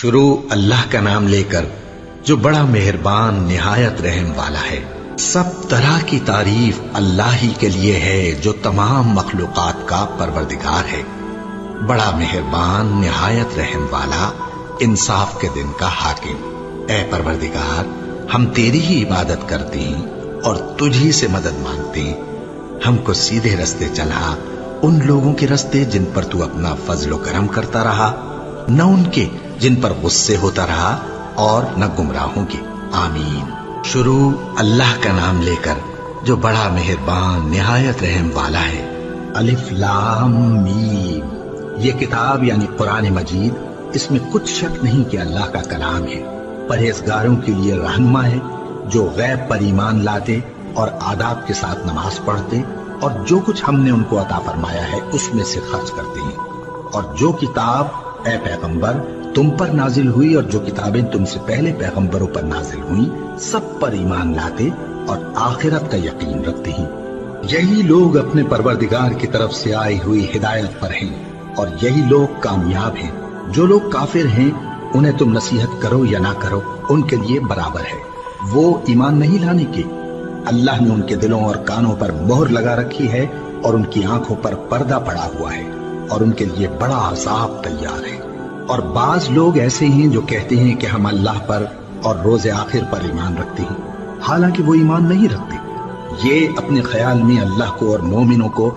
شروع اللہ کا نام لے کر جو بڑا مہربان نہایت رحم والا ہے۔ سب طرح کی تعریف اللہ ہی کے لیے ہے جو تمام مخلوقات کا پروردگار ہے، بڑا مہربان نہایت رحم والا، انصاف کے دن کا حاکم۔ اے پروردگار، ہم تیری ہی عبادت کرتے ہیں اور تجھ ہی سے مدد مانگتے ہیں۔ ہم کو سیدھے رستے چلا، ان لوگوں کے رستے جن پر تو اپنا فضل و کرم کرتا رہا، نہ ان کے جن پر غصے ہوتا رہا اور نہ گمراہوں کے۔ آمین۔ شروع اللہ کا نام لے کر جو بڑا مہربان نہایت رحم والا ہے۔ الف لام میم۔ یہ کتاب یعنی قرآن مجید، اس میں کچھ شک نہیں کہ اللہ کا کلام ہے، پرہیزگاروں کے لیے رہنما ہے، جو غیب پر ایمان لاتے اور آداب کے ساتھ نماز پڑھتے اور جو کچھ ہم نے ان کو عطا فرمایا ہے اس میں سے خرچ کرتے ہیں، اور جو کتاب اے پیغمبر تم پر نازل ہوئی اور جو کتابیں تم سے پہلے پیغمبروں پر نازل ہوئیں سب پر ایمان لاتے اور آخرت کا یقین رکھتے ہیں۔ یہی لوگ اپنے پروردگار کی طرف سے آئی ہوئی ہدایت پر ہیں اور یہی لوگ کامیاب ہیں۔ جو لوگ کافر ہیں انہیں تم نصیحت کرو یا نہ کرو ان کے لیے برابر ہے، وہ ایمان نہیں لانے کے۔ اللہ نے ان کے دلوں اور کانوں پر مہر لگا رکھی ہے اور ان کی آنکھوں پر پردہ پڑا ہوا ہے اور ان کے لیے بڑا عذاب تیار ہے۔ اور بعض لوگ ایسے ہیں جو کہتے ہیں کہ ہم اللہ پر اور روز آخر پر ایمان رکھتے ہیں، حالانکہ وہ ایمان نہیں رکھتے۔ یہ اپنے خیال میں اللہ کو اور مومنوں کو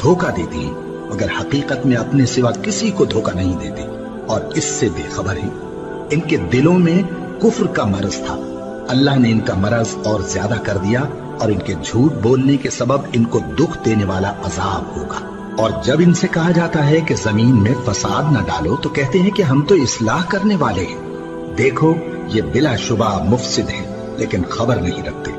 دھوکہ دیتے ہیں، مگر حقیقت میں اپنے سوا کسی کو دھوکہ نہیں دیتے اور اس سے بے خبر ہیں۔ ان کے دلوں میں کفر کا مرض تھا، اللہ نے ان کا مرض اور زیادہ کر دیا اور ان کے جھوٹ بولنے کے سبب ان کو دکھ دینے والا عذاب ہوگا۔ اور جب ان سے کہا جاتا ہے کہ زمین میں فساد نہ ڈالو تو کہتے ہیں کہ ہم تو اصلاح کرنے والے ہیں۔ دیکھو یہ بلا شبہ مفسد ہیں لیکن خبر نہیں رکھتے۔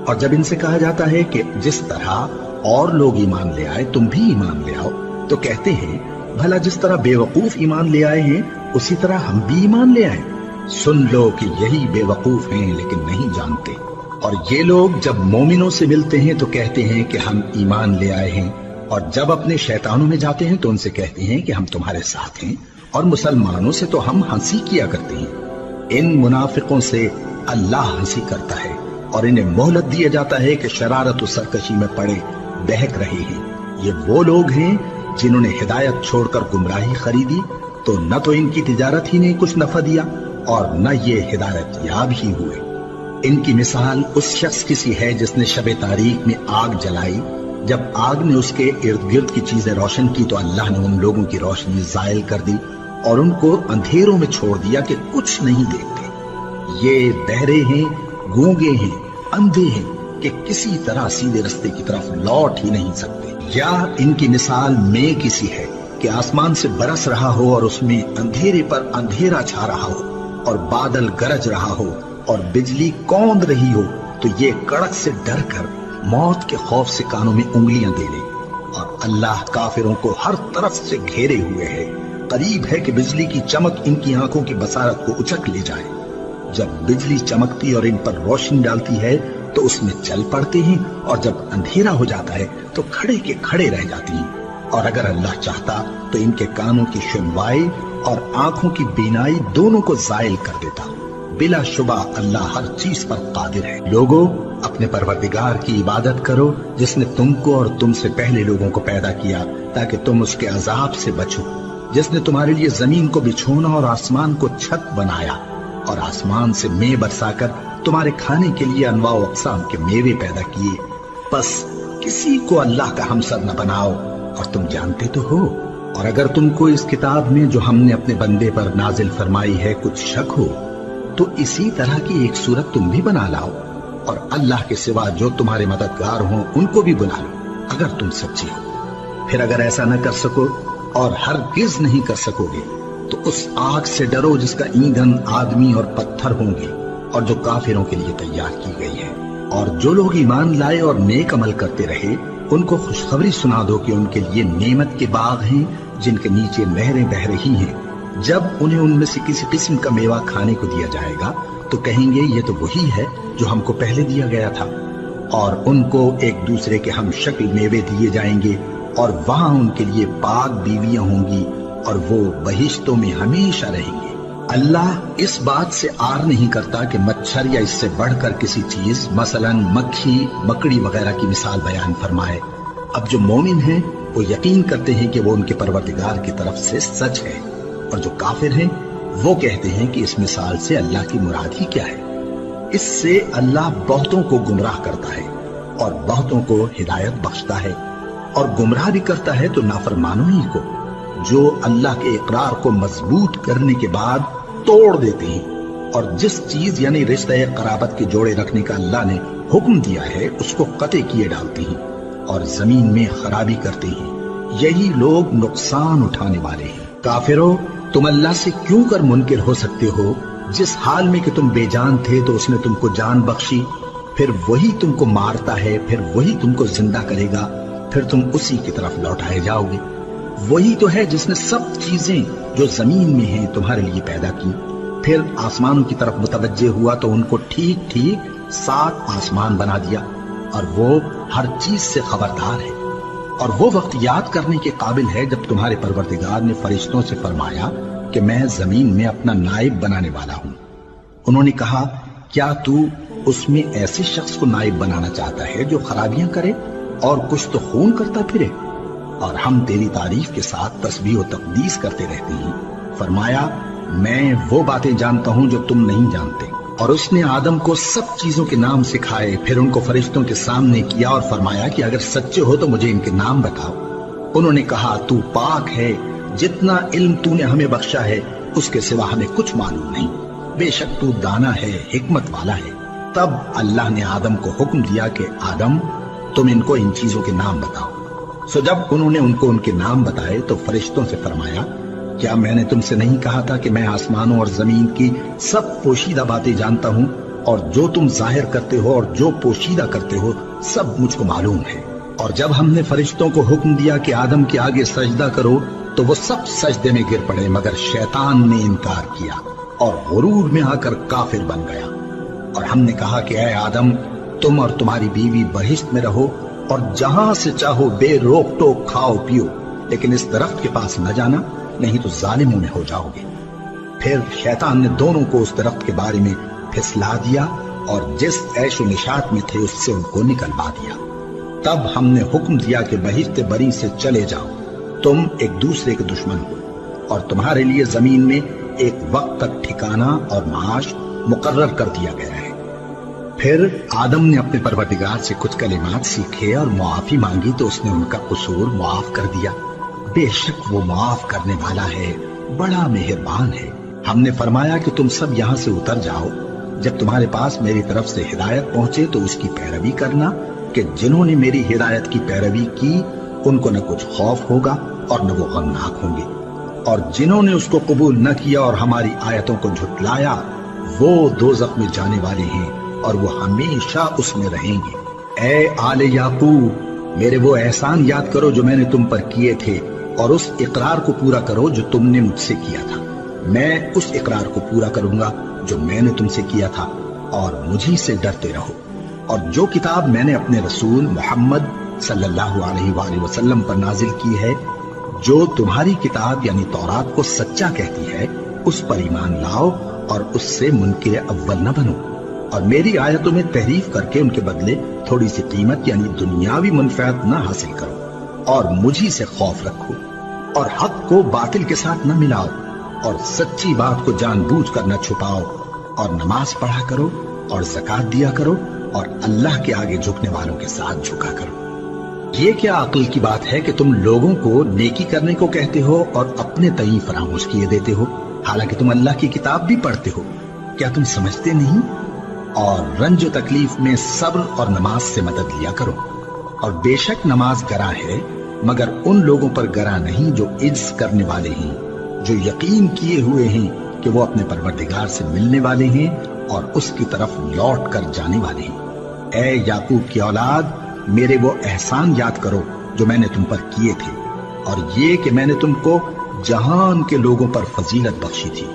اور جب ان سے کہا جاتا ہے کہ جس طرح اور لوگ ایمان لے آئے تم بھی ایمان لے آؤ تو کہتے ہیں بھلا جس طرح بے وقوف ایمان لے آئے ہیں اسی طرح ہم بھی ایمان لے آئیں۔ سن لو کہ یہی بے وقوف ہیں لیکن نہیں جانتے۔ اور یہ لوگ جب مومنوں سے ملتے ہیں تو کہتے ہیں کہ ہم ایمان لے آئے ہیں، اور جب اپنے شیطانوں میں جاتے ہیں تو ان سے کہتے ہیں کہ ہم تمہارے ساتھ ہیں، اور مسلمانوں سے تو ہم ہنسی کیا کرتے ہیں۔ ان منافقوں سے اللہ ہنسی کرتا ہے اور انہیں مہلت دیا جاتا ہے کہ شرارت و سرکشی میں پڑے بہک رہے ہیں۔ یہ وہ لوگ ہیں جنہوں نے ہدایت چھوڑ کر گمراہی خریدی، تو نہ تو ان کی تجارت ہی نے کچھ نفع دیا اور نہ یہ ہدایت یاب ہی ہوئے۔ ان کی مثال اس شخص کی سی ہے جس نے شب تاریک میں آگ جلائی، جب آگ نے اس کے ارد گرد کی چیزیں روشن کی تو اللہ نے ان لوگوں کی روشنی زائل کر دی اور ان کو اندھیروں میں چھوڑ دیا کہ کچھ نہیں دیکھتے۔ یہ بہرے ہیں، گونگے ہیں، اندھے ہیں کہ کسی طرح سیدھے رستے کی طرف لوٹ ہی نہیں سکتے۔ یا ان کی مثال میں کسی ہے کہ آسمان سے برس رہا ہو اور اس میں اندھیرے پر اندھیرا چھا رہا ہو اور بادل گرج رہا ہو اور بجلی کوند رہی ہو، تو یہ کڑک سے ڈر کر موت کے خوف سے کانوں میں انگلیاں دے لے۔ اور اللہ کافروں کو ہر طرف سے گھیرے ہوئے ہے، قریب ہے کہ بجلی کی چمک ان کی آنکھوں کی بصارت کو اچک لے جائے۔ جب بجلی چمکتی اور ان پر روشنی ڈالتی ہے تو اس میں چل پڑتے ہیں، اور جب اندھیرا ہو جاتا ہے تو کھڑے کے کھڑے رہ جاتی ہیں۔ اور اگر اللہ چاہتا تو ان کے کانوں کی سنوائی اور آنکھوں کی بینائی دونوں کو زائل کر دیتا۔ بلا شبہ اللہ ہر چیز پر قادر ہے۔ لوگوں، اپنے پروردگار کی عبادت کرو جس نے تم کو اور تم سے پہلے لوگوں کو پیدا کیا تاکہ تم اس کے عذاب سے بچو، جس نے تمہارے لیے زمین کو بچھونا اور آسمان کو چھت بنایا اور آسمان سے مے برسا کر تمہارے کھانے کے لیے انواع و اقسام کے میوے پیدا کیے۔ بس کسی کو اللہ کا ہمسر نہ بناؤ، اور تم جانتے تو ہو۔ اور اگر تم کو اس کتاب میں جو ہم نے اپنے بندے پر نازل فرمائی ہے کچھ شک ہو تو اسی طرح کی ایک صورت تم بھی بنا لاؤ، اور اللہ کے سوا جو تمہارے مددگار ہوں ان کو بھی بلا لو اگر تم سچے ہو۔ پھر اگر ایسا نہ کر سکو اور ہرگز نہیں کر سکو گے تو اس آگ سے ڈرو جس کا ایندھن آدمی اور پتھر ہوں گے اور جو کافروں کے لیے تیار کی گئی ہے۔ اور جو لوگ ایمان لائے اور نیک عمل کرتے رہے ان کو خوشخبری سنا دو کہ ان کے لیے نعمت کے باغ ہیں جن کے نیچے نہریں بہہ رہی ہیں۔ جب انہیں ان میں سے کسی قسم کا میوہ کھانے کو دیا جائے گا تو کہیں گے یہ تو وہی ہے جو ہم کو پہلے دیا گیا تھا، اور ان کو ایک دوسرے کے ہم شکل میوے دیے جائیں گے، اور وہاں ان کے لیے پاک بیویاں ہوں گی اور وہ بہشتوں میں ہمیشہ رہیں گے۔ اللہ اس بات سے آر نہیں کرتا کہ مچھر یا اس سے بڑھ کر کسی چیز مثلاً مکھی مکڑی وغیرہ کی مثال بیان فرمائے۔ اب جو مومن ہیں وہ یقین کرتے ہیں کہ وہ ان کے پروردگار کی طرف سے سچ ہے، اور جو کافر ہیں وہ کہتے ہیں کہ اس مثال سے اللہ کی مراد ہی کیا ہے۔ اس سے اللہ بہتوں کو گمراہ کرتا ہے اور بہتوں کو ہدایت بخشتا ہے، اور گمراہ بھی کرتا ہے تو نافرمانوں ہی کو، جو اللہ کے اقرار کو مضبوط کرنے کے بعد توڑ دیتے ہیں، اور جس چیز یعنی رشتہ قرابت کے جوڑے رکھنے کا اللہ نے حکم دیا ہے اس کو قطع کیے ڈالتے ہیں اور زمین میں خرابی کرتے ہیں۔ یہی لوگ نقصان اٹھانے والے ہیں۔ کافرو، تم اللہ سے کیوں کر منکر ہو سکتے ہو؟ جس حال میں کہ تم بے جان تھے تو اس نے تم کو جان بخشی، پھر وہی تم کو مارتا ہے، پھر وہی تم کو زندہ کرے گا، پھر تم اسی کی طرف لوٹائے جاؤ گے۔ وہی تو ہے جس نے سب چیزیں جو زمین میں ہیں تمہارے لیے پیدا کی، پھر آسمانوں کی طرف متوجہ ہوا تو ان کو ٹھیک ٹھیک 7 آسمان بنا دیا، اور وہ ہر چیز سے خبردار ہے۔ اور وہ وقت یاد کرنے کے قابل ہے جب تمہارے پروردگار نے فرشتوں سے فرمایا کہ میں زمین میں اپنا نائب بنانے والا ہوں۔ انہوں نے کہا، کیا تو اس میں ایسے شخص کو نائب بنانا چاہتا ہے جو خرابیاں کرے اور کچھ تو خون کرتا پھرے؟ اور ہم تیری تعریف کے ساتھ تسبیح و تقدیس کرتے رہتے ہیں۔ فرمایا، میں وہ باتیں جانتا ہوں جو تم نہیں جانتے۔ اور اس نے آدم کو سب چیزوں کے نام سکھائے، پھر ان کو فرشتوں کے سامنے کیا اور فرمایا کہ اگر سچے ہو تو مجھے ان کے نام بتاؤ۔ انہوں نے کہا، تو پاک ہے، جتنا علم تو نے ہمیں بخشا ہے اس کے سوا ہمیں کچھ معلوم نہیں، بے شک تو دانا ہے، حکمت والا ہے۔ تب اللہ نے آدم کو حکم دیا کہ آدم، تم ان کو ان چیزوں کے نام بتاؤ۔ سو جب انہوں نے ان کو ان کے نام بتائے تو فرشتوں سے فرمایا، کیا میں نے تم سے نہیں کہا تھا کہ میں آسمانوں اور زمین کی سب پوشیدہ باتیں جانتا ہوں، اور جو تم ظاہر کرتے ہو اور جو پوشیدہ کرتے ہو سب مجھ کو معلوم ہے۔ اور جب ہم نے فرشتوں کو حکم دیا کہ آدم کے آگے سجدہ کرو تو وہ سب سجدے میں گر پڑے، مگر شیطان نے انکار کیا اور غرور میں آ کر کافر بن گیا۔ اور ہم نے کہا کہ اے آدم، تم اور تمہاری بیوی بہشت میں رہو اور جہاں سے چاہو بے روک ٹوک کھاؤ پیو، لیکن اس درخت کے پاس نہ جانا، نہیں تو ظالموں میں ہو جاؤ گے۔ پھر شیطان نے دونوں کو اس درخت کے بارے میں پھسلا دیا اور جس عیش و نشاط میں تھے اس سے ان کو نکلوا دیا۔ تب ہم نے حکم دیا کہ بہشت بری سے چلے جاؤ، تم ایک دوسرے کے دشمن ہو، اور تمہارے لیے زمین میں ایک وقت تک ٹھکانہ اور معاش مقرر کر دیا گیا ہے۔ پھر آدم نے اپنے پروردگار سے کچھ کلمات سیکھے اور معافی مانگی تو اس نے ان کا قصور معاف کر دیا۔ بے شک وہ معاف کرنے والا ہے، بڑا مہربان ہے۔ ہم نے فرمایا کہ تم سب یہاں سے اتر جاؤ، جب تمہارے پاس میری طرف سے ہدایت پہنچے تو اس کی پیروی کرنا، کہ جنہوں نے میری ہدایت کی پیروی کی ان کو نہ کچھ خوف ہوگا اور نہ وہ غمناک ہوں گے، اور جنہوں نے اس کو قبول نہ کیا اور ہماری آیتوں کو جھٹلایا وہ دوزخ میں جانے والے ہیں اور وہ ہمیشہ اس میں رہیں گے۔ اے آل یعقوب، میرے وہ احسان یاد کرو جو میں نے تم پر کیے تھے، اور اس اقرار کو پورا کرو جو تم نے مجھ سے کیا تھا۔ میں اس اقرار کو پورا کروں گا جو میں نے تم سے کیا تھا، اور مجھی سے ڈرتے رہو۔ اور جو کتاب میں نے اپنے رسول محمد صلی اللہ علیہ وآلہ وسلم پر نازل کی ہے، جو تمہاری کتاب یعنی تورات کو سچا کہتی ہے، اس پر ایمان لاؤ اور اس سے منکر اول نہ بنو، اور میری آیتوں میں تحریف کر کے ان کے بدلے تھوڑی سی قیمت یعنی دنیاوی منفعت نہ حاصل کرو، اور مجھی سے خوف رکھو، اور حق کو باطل کے ساتھ نہ ملاؤ، اور سچی بات کو جان بوجھ کر نہ چھپاؤ، اور نماز پڑھا کرو اور زکوٰۃ دیا کرو، اور اللہ کے آگے جھکنے والوں کے ساتھ جھکا کرو۔ یہ کیا عقل کی بات ہے کہ تم لوگوں کو نیکی کرنے کو کہتے ہو اور اپنے تئیں فراموش کیے دیتے ہو، حالانکہ تم اللہ کی کتاب بھی پڑھتے ہو؟ کیا تم سمجھتے نہیں؟ اور رنج و تکلیف میں صبر اور نماز سے مدد لیا کرو، اور بے شک نماز گراں ہے، مگر ان لوگوں پر گراں نہیں جو عجز کرنے والے ہیں، جو یقین کیے ہوئے ہیں کہ وہ اپنے پروردگار سے ملنے والے ہیں اور اس کی طرف لوٹ کر جانے والے ہیں۔ اے یعقوب کی اولاد، میرے وہ احسان یاد کرو جو میں نے تم پر کیے تھے، اور یہ کہ میں نے تم کو جہان کے لوگوں پر فضیلت بخشی تھی۔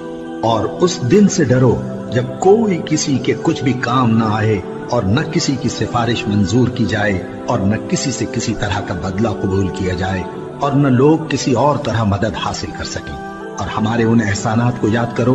اور اس دن سے ڈرو جب کوئی کسی کے کچھ بھی کام نہ آئے، اور نہ کسی کی سفارش منظور کی جائے، اور نہ کسی سے کسی طرح کا بدلہ قبول کیا جائے، اور نہ لوگ کسی اور طرح مدد حاصل کر سکیں۔ اور ہمارے ان احسانات کو یاد کرو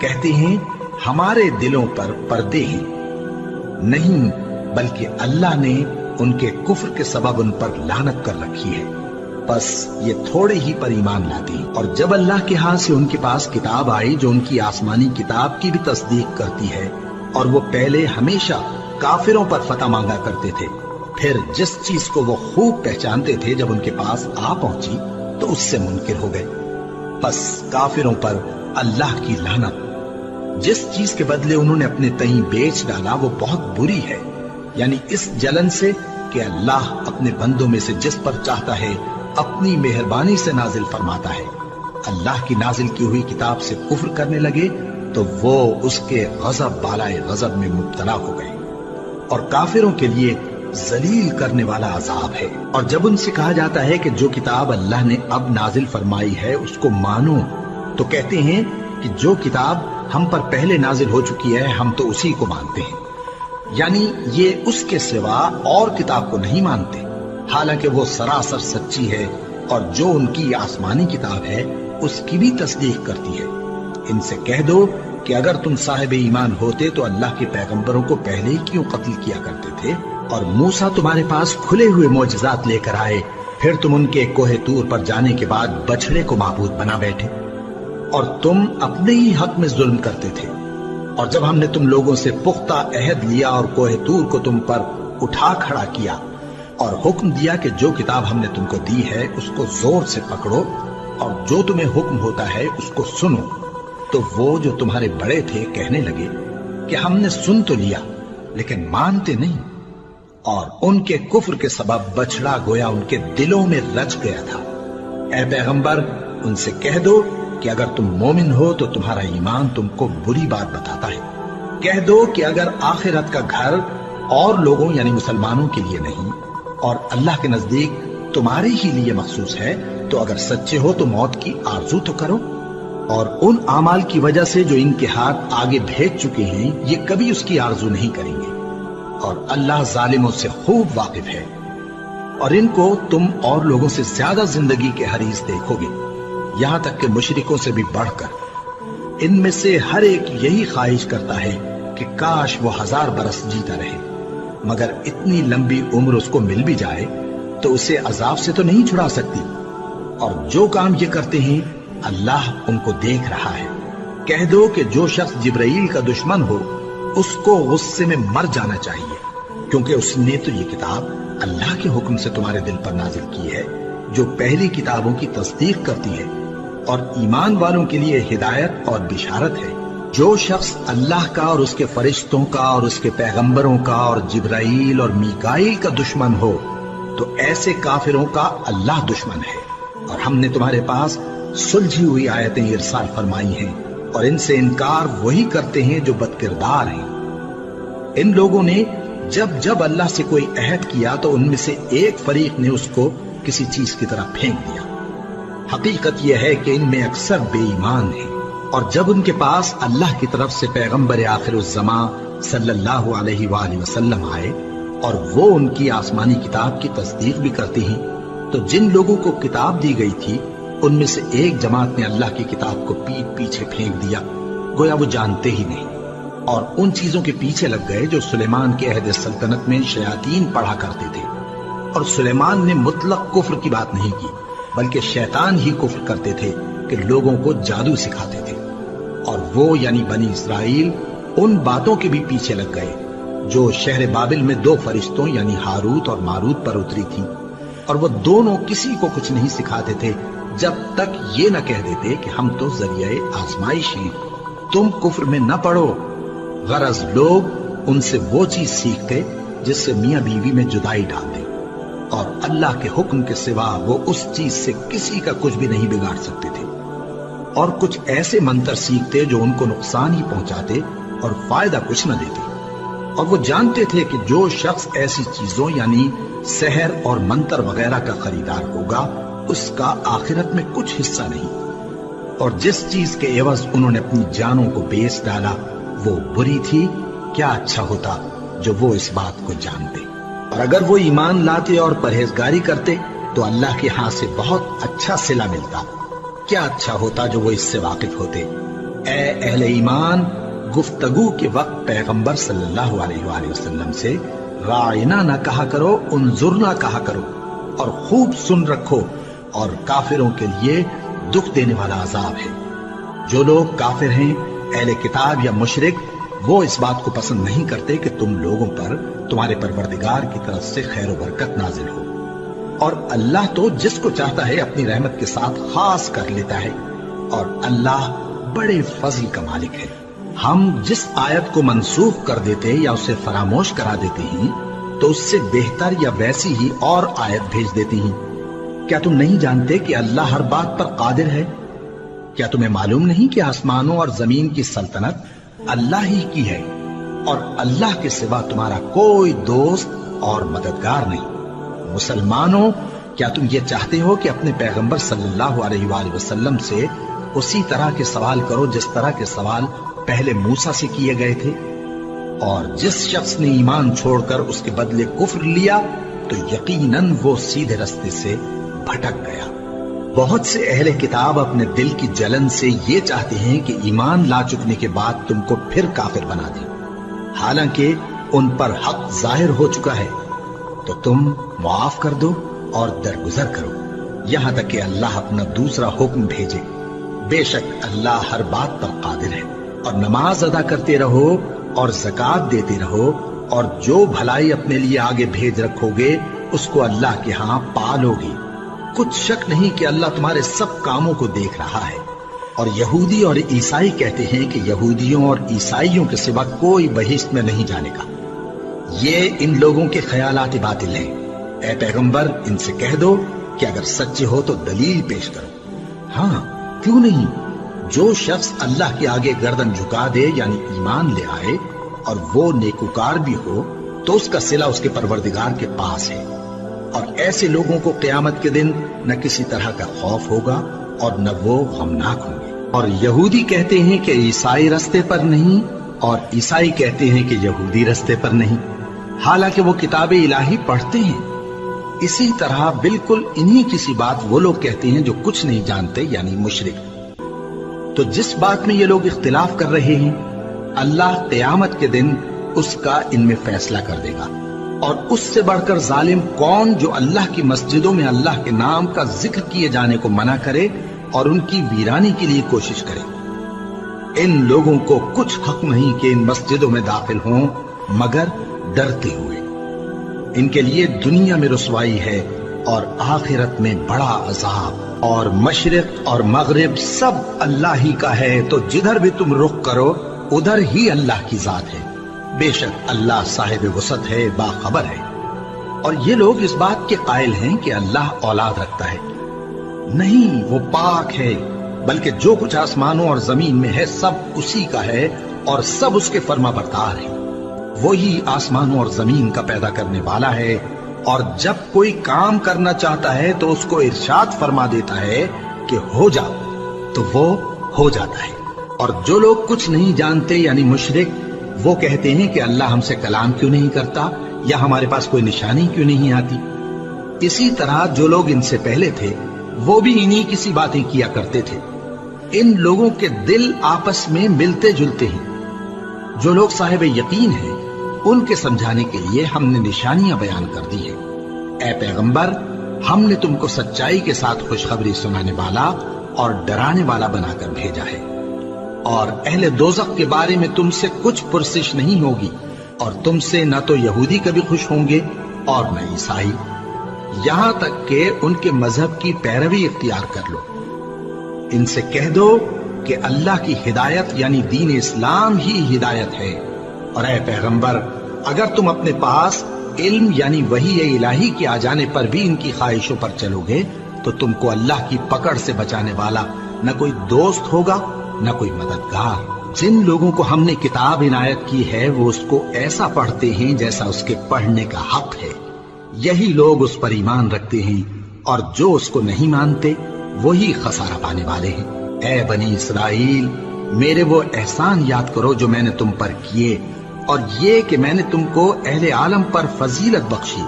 کہتے ہیں ہمارے دلوں پر پردے ہیں، نہیں بلکہ اللہ نے ان کے کفر کے سبب ان پر لعنت کر رکھی ہے، بس یہ تھوڑے ہی پر ایمان لاتے ہیں۔ اور جب اللہ کے ہاں سے ان کے پاس کتاب آئی جو ان کی آسمانی کتاب کی بھی تصدیق کرتی ہے، اور وہ پہلے ہمیشہ کافروں پر فتح مانگا کرتے تھے، پھر جس چیز کو وہ خوب پہچانتے تھے جب ان کے پاس آ پہنچی تو اس سے منکر ہو گئے، بس کافروں پر اللہ کی لعنت۔ جس چیز کے بدلے انہوں نے اپنے تئیں بیچ ڈالا وہ بہت بری ہے، یعنی اس جلن سے کہ اللہ اپنے بندوں میں سے جس پر چاہتا ہے اپنی مہربانی سے نازل فرماتا ہے۔ اللہ کی نازل کی ہوئی کتاب سے کفر کرنے لگے تو وہ اس کے غضب بالائے غضب میں مبتلا ہو گئے، اور کافروں کے لیے ذلیل کرنے والا عذاب ہے۔ اور جب ان سے کہا جاتا ہے کہ جو کتاب اللہ نے اب نازل فرمائی ہے اس کو مانو، تو کہتے ہیں کہ جو کتاب ہم پر پہلے نازل ہو چکی ہے ہم تو اسی کو مانتے ہیں، یعنی یہ اس کے سوا اور کتاب کو نہیں مانتے، حالانکہ وہ سراسر سچی ہے، اور جو ان کی آسمانی کتاب ہے اس کی بھی تصدیق کرتی ہے۔ ان سے کہہ دو کہ اگر تم صاحب ایمان ہوتے تو اللہ کے پیغمبروں کو پہلے ہی کیوں قتل کیا کرتے تھے؟ اور موسیٰ تمہارے پاس کھلے ہوئے معجزات لے کر آئے، پھر تم ان کے کوہ طور پر جانے کے بعد بچڑے کو معبود بنا بیٹھے، اور تم اپنے ہی حق میں ظلم کرتے تھے۔ اور جب ہم نے تم لوگوں سے پختہ عہد لیا اور کوہ طور کو تم پر اٹھا کھڑا کیا اور حکم دیا کہ جو کتاب ہم نے تم کو دی ہے اس کو زور سے پکڑو اور جو تمہیں حکم ہوتا ہے اس کو سنو، تو وہ جو تمہارے بڑے تھے کہنے لگے کہ ہم نے سن تو لیا لیکن مانتے نہیں، اور ان کے کفر کے سبب بچڑا گویا ان کے دلوں میں رچ گیا تھا۔ اے پیغمبر ان سے کہہ دو کہ اگر تم مومن ہو تو تمہارا ایمان تم کو بری بات بتاتا ہے۔ کہہ دو کہ اگر آخرت کا گھر اور لوگوں یعنی مسلمانوں کے لیے نہیں اور اللہ کے نزدیک تمہارے ہی لیے مخصوص ہے تو اگر سچے ہو تو موت کی آرزو تو کرو، اور ان اعمال کی وجہ سے جو ان کے ہاتھ آگے بھیج چکے ہیں یہ کبھی اس کی آرزو نہیں کریں گے، اور اللہ ظالموں سے خوب واقف ہے۔ اور ان کو تم اور لوگوں سے زیادہ زندگی کے حریص دیکھو گے، یہاں تک کہ مشرکوں سے بھی بڑھ کر۔ ان میں سے ہر ایک یہی خواہش کرتا ہے کہ کاش وہ 1000 برس جیتا رہے، مگر اتنی لمبی عمر اس کو مل بھی جائے تو اسے عذاب سے تو نہیں چھڑا سکتی، اور جو کام یہ کرتے ہیں اللہ ان کو دیکھ رہا ہے۔ کہہ دو کہ جو شخص جبرائیل کا دشمن ہو اس کو غصے میں مر جانا چاہیے، کیونکہ اس نے تو یہ کتاب اللہ کے حکم سے تمہارے دل پر نازل کی ہے جو پہلی کتابوں کی تصدیق کرتی ہے، اور ایمان والوں کے لیے ہدایت اور بشارت ہے۔ جو شخص اللہ کا اور اس کے فرشتوں کا اور اس کے پیغمبروں کا اور جبرائیل اور میکائیل کا دشمن ہو تو ایسے کافروں کا اللہ دشمن ہے۔ اور ہم نے تمہارے پاس سلجھی ہوئی آیتیں ارسال فرمائی ہیں، اور ان سے انکار وہی کرتے ہیں جو بد کردار ہیں۔ ان لوگوں نے جب اللہ سے کوئی عہد کیا تو ان میں سے ایک فریق نے اس کو کسی چیز کی طرح پھینک دیا۔ حقیقت یہ ہے کہ ان میں اکثر بے ایمان ہیں، اور جب ان کے پاس اللہ کی طرف سے پیغمبر آخر الزماں صلی اللہ علیہ وآلہ وسلم آئے اور وہ ان کی آسمانی کتاب کی تصدیق بھی کرتے ہیں، تو جن لوگوں کو کتاب دی گئی تھی ان میں سے ایک جماعت نے اللہ کی کتاب کو پیٹ پیچھے پھینک دیا، گویا وہ جانتے ہی نہیں، اور ان چیزوں کے پیچھے لگ گئے جو سلیمان کے عہد سلطنت میں شیاطین پڑھا کرتے تھے۔ اور سلیمان نے مطلق کفر کی بات نہیں کی، بلکہ شیطان ہی کفر کرتے تھے کہ لوگوں کو جادو سکھاتے تھے، اور وہ یعنی بنی اسرائیل ان باتوں کے بھی پیچھے لگ گئے جو شہر بابل میں 2 فرشتوں یعنی ہاروت اور ماروت پر اتری تھی، اور وہ دونوں کسی کو کچھ نہیں سکھاتے تھے جب تک یہ نہ کہہ دیتے کہ ہم تو ذریعہ آزمائش ہیں، تم کفر میں نہ پڑو۔ غرض لوگ ان سے وہ چیز سیکھتے جس سے میاں بیوی میں جدائی ڈال دے، اور اللہ کے حکم کے سوا وہ اس چیز سے کسی کا کچھ بھی نہیں بگاڑ سکتے تھے، اور کچھ ایسے منتر سیکھتے جو ان کو نقصان ہی پہنچاتے اور فائدہ کچھ نہ دیتے، اور وہ جانتے تھے کہ جو شخص ایسی چیزوں یعنی سحر اور منتر وغیرہ کا خریدار ہوگا اس کا آخرت میں کچھ حصہ نہیں، اور جس چیز کے عوض انہوں نے اپنی جانوں کو بیچ ڈالا وہ بری تھی۔ کیا اچھا ہوتا جو وہ اس بات کو جانتے، اور اگر وہ ایمان لاتے اور پرہیزگاری کرتے تو اللہ کے ہاں سے بہت اچھا صلہ ملتا۔ کیا اچھا ہوتا جو وہ اس سے واقف ہوتے۔ اے اہل ایمان، گفتگو کے وقت پیغمبر صلی اللہ علیہ وآلہ وسلم سے رائنا نہ کہا کرو، انظرنا کہا کرو، اور خوب سن رکھو، اور کافروں کے لیے دکھ دینے والا عذاب ہے۔ جو لوگ کافر ہیں، اہل کتاب یا مشرک، وہ اس بات کو پسند نہیں کرتے کہ تم لوگوں پر تمہارے پروردگار کی طرف سے خیر و برکت نازل ہو، اور اللہ تو جس کو چاہتا ہے اپنی رحمت کے ساتھ خاص کر لیتا ہے، اور اللہ بڑے فضل کا مالک ہے۔ ہم جس آیت کو منسوخ کر دیتے یا اسے فراموش کرا دیتے ہیں تو اس سے بہتر یا ویسی ہی اور آیت بھیج دیتے ہیں۔ کیا تم نہیں جانتے کہ اللہ ہر بات پر قادر ہے؟ کیا تمہیں معلوم نہیں کہ آسمانوں اور زمین کی سلطنت اللہ ہی کی ہے، اور اللہ کے سوا تمہارا کوئی دوست اور مددگار نہیں؟ مسلمانوں، کیا تم یہ چاہتے ہو کہ اپنے پیغمبر صلی اللہ علیہ وآلہ وسلم سے اسی طرح کے سوال کرو جس طرح کے سوال پہلے موسیٰ سے کیے گئے تھے؟ اور جس شخص نے ایمان چھوڑ کر اس کے بدلے کفر لیا تو یقیناً وہ سیدھے رستے سے بھٹک گیا۔ بہت سے اہل کتاب اپنے دل کی جلن سے یہ چاہتے ہیں کہ ایمان لا چکنے کے بعد تم کو پھر کافر بنا دیں، حالانکہ ان پر حق ظاہر ہو چکا ہے۔ تو تم معاف کر دو اور درگزر کرو یہاں تک کہ اللہ اپنا دوسرا حکم بھیجے۔ بے شک اللہ ہر بات پر قادر ہے۔ اور نماز ادا کرتے رہو اور زکوٰۃ دیتے رہو، اور جو بھلائی اپنے لیے آگے بھیج رکھو گے اس کو اللہ کے ہاں پالو گے۔ کچھ شک نہیں کہ اللہ تمہارے سب کاموں کو دیکھ رہا ہے۔ اور یہودی اور عیسائی کہتے ہیں کہ یہودیوں اور عیسائیوں کے سوا کوئی بہشت میں نہیں جانے کا۔ یہ ان لوگوں کے خیالات باطل ہیں۔ اے پیغمبر، ان سے کہہ دو کہ اگر سچے ہو تو دلیل پیش کرو۔ ہاں، کیوں نہیں؟ جو شخص اللہ کے آگے گردن جھکا دے یعنی ایمان لے آئے اور وہ نیکوکار بھی ہو تو اس کا صلہ اس کے پروردگار کے پاس ہے، اور ایسے لوگوں کو قیامت کے دن نہ کسی طرح کا خوف ہوگا اور نہ وہ غمناک ہوں گے۔ اور یہودی کہتے ہیں کہ عیسائی رستے پر نہیں، اور عیسائی کہتے ہیں کہ یہودی رستے پر نہیں، حالانکہ وہ کتاب الہی پڑھتے ہیں۔ اسی طرح بالکل انہی کسی بات وہ لوگ کہتے ہیں جو کچھ نہیں جانتے یعنی مشرک۔ تو جس بات میں یہ لوگ اختلاف کر رہے ہیں اللہ قیامت کے دن اس کا ان میں فیصلہ کر دے گا۔ اور اس سے بڑھ کر ظالم کون جو اللہ کی مسجدوں میں اللہ کے نام کا ذکر کیے جانے کو منع کرے اور ان کی ویرانی کے لیے کوشش کرے۔ ان لوگوں کو کچھ حق نہیں کہ ان مسجدوں میں داخل ہوں مگر ڈرتے ہوئے۔ ان کے لیے دنیا میں رسوائی ہے اور آخرت میں بڑا عذاب۔ اور مشرق اور مغرب سب اللہ ہی کا ہے، تو جدھر بھی تم رخ کرو ادھر ہی اللہ کی ذات ہے۔ بے شک اللہ صاحب وسعت ہے، باخبر ہے۔ اور یہ لوگ اس بات کے قائل ہیں کہ اللہ اولاد رکھتا ہے۔ نہیں، وہ پاک ہے، بلکہ جو کچھ آسمانوں اور زمین میں ہے سب اسی کا ہے اور سب اس کے فرما بردار ہیں۔ وہی آسمانوں اور زمین کا پیدا کرنے والا ہے، اور جب کوئی کام کرنا چاہتا ہے تو اس کو ارشاد فرما دیتا ہے کہ ہو جا، تو وہ ہو جاتا ہے۔ اور جو لوگ کچھ نہیں جانتے یعنی مشرک، وہ کہتے ہیں کہ اللہ ہم سے کلام کیوں نہیں کرتا یا ہمارے پاس کوئی نشانی کیوں نہیں آتی۔ اسی طرح جو لوگ ان سے پہلے تھے وہ بھی انہی کسی باتیں کیا کرتے تھے۔ ان لوگوں کے دل آپس میں ملتے جلتے ہیں۔ جو لوگ صاحب یقین ہیں ان کے سمجھانے کے لیے ہم نے نشانیاں بیان کر دی ہیں۔ اے پیغمبر، ہم نے تم کو سچائی کے ساتھ خوشخبری سنانے والا اور ڈرانے والا بنا کر بھیجا ہے، اور اہل دوزخ کے بارے میں تم سے کچھ پرسش نہیں ہوگی، اور تم سے نہ تو یہودی کبھی خوش ہوں گے اور نہ عیسائی، یہاں تک کہ ان کے مذہب کی پیروی اختیار کر لو۔ ان سے کہہ دو کہ اللہ کی ہدایت یعنی دین اسلام ہی ہدایت ہے، اور اے پیغمبر، اگر تم اپنے پاس علم یعنی وحی الہی کے آ جانے پر بھی ان کی خواہشوں پر چلو گے تو تم کو اللہ کی پکڑ سے بچانے والا نہ کوئی دوست ہوگا نہ کوئی مددگار۔ جن لوگوں کو ہم نے کتاب عنایت کی ہے وہ اس کو ایسا پڑھتے ہیں جیسا اس کے پڑھنے کا حق ہے، یہی لوگ اس پر ایمان رکھتے ہیں، اور جو اس کو نہیں مانتے وہی خسارہ پانے والے ہیں۔ اے بنی اسرائیل، میرے وہ احسان یاد کرو جو میں نے تم پر کیے، اور یہ کہ میں نے تم کو اہل عالم پر فضیلت بخشی،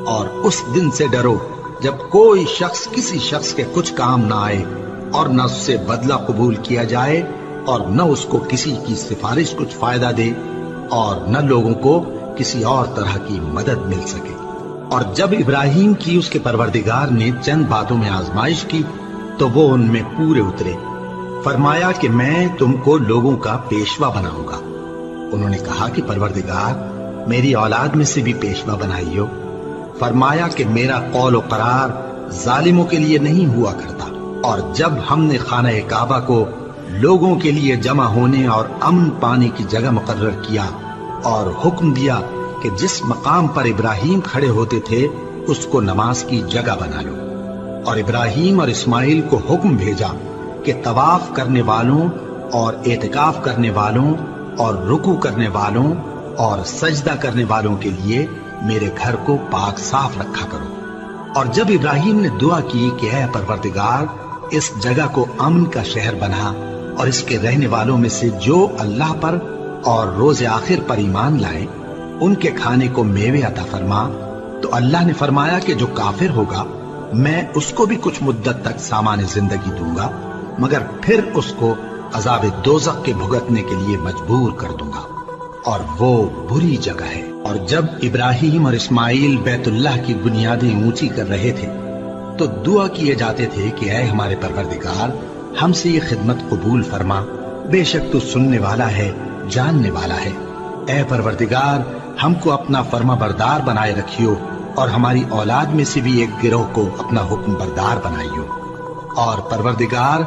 اور اس دن سے ڈرو جب کوئی شخص کسی شخص کے کچھ کام نہ آئے اور نہ اس سے بدلہ قبول کیا جائے اور نہ اس کو کسی کی سفارش کچھ فائدہ دے اور نہ لوگوں کو کسی اور طرح کی مدد مل سکے۔ اور جب ابراہیم کی اس کے پروردگار نے چند باتوں میں آزمائش کی تو وہ ان میں پورے اترے۔ فرمایا کہ میں تم کو لوگوں کا پیشوا بناؤں گا۔ انہوں نے کہا کہ پروردگار میری اولاد میں سے بھی پیشوا بنائیو۔ فرمایا کہ میرا قول و قرار ظالموں کے لیے نہیں ہوا کرتا۔ اور جب ہم نے خانہ کعبہ کو لوگوں کے لیے جمع ہونے اور امن پانے کی جگہ مقرر کیا اور حکم دیا کہ جس مقام پر ابراہیم کھڑے ہوتے تھے اس کو نماز کی جگہ بنا لو، اور ابراہیم اور اسماعیل کو حکم بھیجا کہ طواف کرنے والوں اور اعتکاف کرنے والوں اور رکوع کرنے والوں اور سجدہ کرنے والوں کے لیے میرے گھر کو پاک صاف رکھا کرو۔ اور جب ابراہیم نے دعا کی کہ اے پروردگار اس جگہ کو امن کا شہر بنا اور اس کے رہنے والوں میں سے جو اللہ پر اور روز آخر پر ایمان لائیں ان کے کھانے کو میوے عطا فرما، تو اللہ نے فرمایا کہ جو کافر ہوگا میں اس کو بھی کچھ مدت تک سامان زندگی دوں گا، مگر پھر اس کو عذاب دوزخ کے بھگتنے کے لیے مجبور کر دوں گا، اور وہ بری جگہ ہے۔ اور جب ابراہیم اور اسماعیل بیت اللہ کی بنیادیں اونچی کر رہے تھے تو دعا کیے جاتے تھے کہ اے ہمارے پروردگار ہم سے یہ خدمت قبول فرما، بے شک تو سننے والا ہے، جاننے والا ہے۔ اے پروردگار ہم کو اپنا فرما بردار بنائے رکھیو، اور ہماری اولاد میں سے بھی ایک گروہ کو اپنا حکم بردار بنائیو۔ اور پروردگار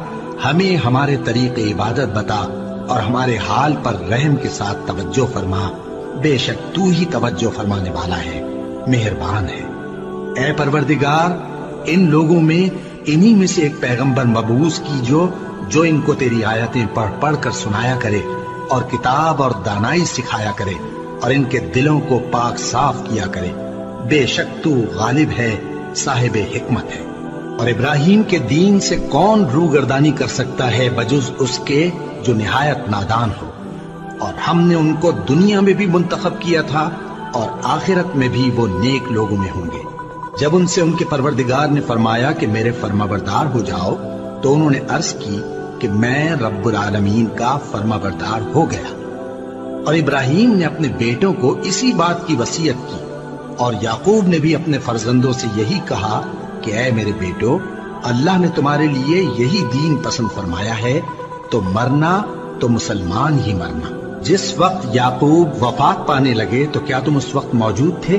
ہمیں ہمارے طریق عبادت بتا اور ہمارے حال پر رحم کے ساتھ توجہ فرما، بے شک تو ہی توجہ فرمانے والا ہے، مہربان ہے۔ اے پروردگار ان لوگوں میں انہی میں سے ایک پیغمبر مبعوث کیجو جو ان کو تیری آیتیں پڑھ پڑھ کر سنایا کرے اور کتاب اور دانائی سکھایا کرے اور ان کے دلوں کو پاک صاف کیا کرے، بے شک تو غالب ہے، صاحب حکمت ہے۔ اور ابراہیم کے دین سے کون روگردانی کر سکتا ہے بجز اس کے جو نہایت نادان ہو؟ اور ہم نے ان کو دنیا میں بھی منتخب کیا تھا اور آخرت میں بھی وہ نیک لوگوں میں ہوں گے۔ جب ان سے ان کے پروردگار نے فرمایا کہ میرے فرما بردار ہو جاؤ تو انہوں نے عرض کی کہ میں رب العالمین کا فرما بردار ہو گیا۔ اور ابراہیم نے اپنے بیٹوں کو اسی بات کی وصیت کی، اور یعقوب نے بھی اپنے فرزندوں سے یہی کہا کہ اے میرے بیٹو، اللہ نے تمہارے لیے یہی دین پسند فرمایا ہے، تو مرنا تو مسلمان ہی مرنا۔ جس وقت یعقوب وفات پانے لگے تو کیا تم اس وقت موجود تھے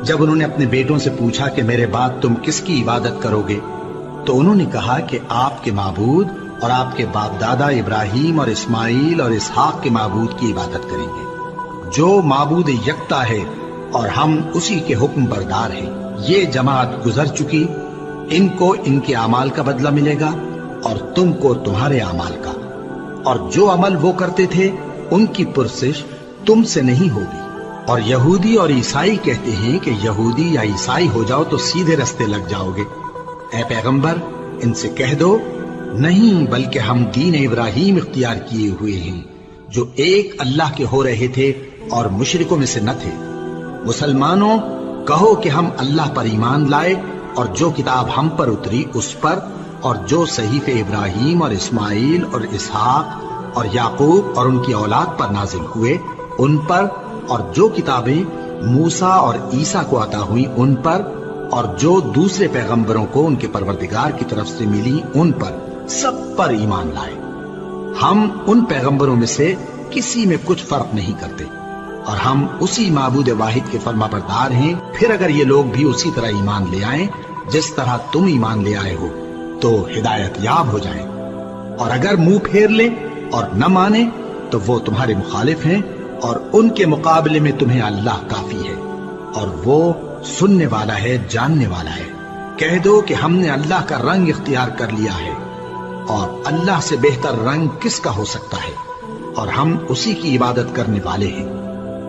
جب انہوں نے اپنے بیٹوں سے پوچھا کہ میرے بعد تم کس کی عبادت کرو گے؟ تو انہوں نے کہا کہ آپ کے معبود اور آپ کے باپ دادا ابراہیم اور اسماعیل اور اسحاق کے معبود کی عبادت کریں گے، جو معبود یکتا ہے اور ہم اسی کے حکم بردار ہیں۔ یہ جماعت گزر چکی، ان کو ان کے اعمال کا بدلہ ملے گا اور تم کو تمہارے اعمال کا، اور جو عمل وہ کرتے تھے ان کی پرسش تم سے نہیں ہوگی۔ اور یہودی اور عیسائی کہتے ہیں کہ یہودی یا عیسائی ہو جاؤ تو سیدھے رستے لگ جاؤ گے۔ اے پیغمبر ان سے کہہ دو نہیں، بلکہ ہم دین ابراہیم اختیار کیے ہوئے ہیں جو ایک اللہ کے ہو رہے تھے اور مشرکوں میں سے نہ تھے۔ مسلمانوں کہو کہ ہم اللہ پر ایمان لائے اور جو کتاب ہم پر اتری اس پر، اور جو صحیفے ابراہیم اور اسماعیل اور اسحاق اور یعقوب اور ان کی اولاد پر نازل ہوئے ان پر، اور جو کتابیں موسیٰ اور عیسیٰ کو عطا ہوئی ان پر، اور جو دوسرے پیغمبروں کو ان کے پروردگار کی طرف سے ملی ان پر، سب پر ایمان لائے۔ ہم ان پیغمبروں میں سے کسی میں کچھ فرق نہیں کرتے، اور ہم اسی معبود واحد کے فرما بردار ہیں۔ پھر اگر یہ لوگ بھی اسی طرح ایمان لے آئیں جس طرح تم ایمان لے آئے ہو تو ہدایت یاب ہو جائیں، اور اگر منہ پھیر لیں اور نہ مانے تو وہ تمہارے مخالف ہیں، اور ان کے مقابلے میں تمہیں اللہ کافی ہے، اور وہ سننے والا ہے، جاننے والا ہے۔ کہہ دو کہ ہم نے اللہ کا رنگ اختیار کر لیا ہے، اور اللہ سے بہتر رنگ کس کا ہو سکتا ہے، اور ہم اسی کی عبادت کرنے والے ہیں۔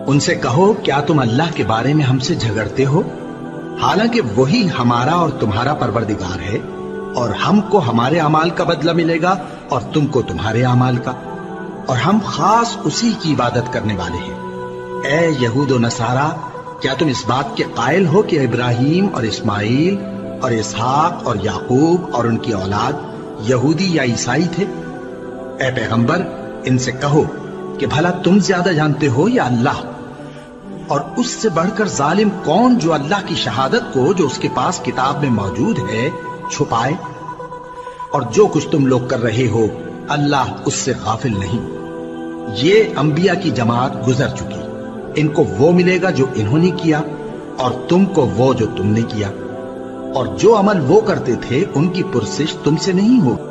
ان سے کہو کیا تم اللہ کے بارے میں ہم سے جھگڑتے ہو، حالانکہ وہی ہمارا اور تمہارا پروردگار ہے، اور ہم کو ہمارے اعمال کا بدلہ ملے گا اور تم کو تمہارے اعمال کا، اور ہم خاص اسی کی عبادت کرنے والے ہیں۔ اے یہود و نصارا، کیا تم اس بات کے قائل ہو کہ ابراہیم اور اسماعیل اور اسحاق اور یعقوب اور ان کی اولاد یہودی یا عیسائی تھے؟ اے پیغمبر ان سے کہو کہ بھلا تم زیادہ جانتے ہو یا اللہ؟ اور اس سے بڑھ کر ظالم کون جو اللہ کی شہادت کو جو اس کے پاس کتاب میں موجود ہے چھپائے؟ اور جو کچھ تم لوگ کر رہے ہو اللہ اس سے غافل نہیں۔ یہ انبیاء کی جماعت گزر چکی، ان کو وہ ملے گا جو انہوں نے کیا اور تم کو وہ جو تم نے کیا، اور جو عمل وہ کرتے تھے ان کی پرسش تم سے نہیں ہوگی۔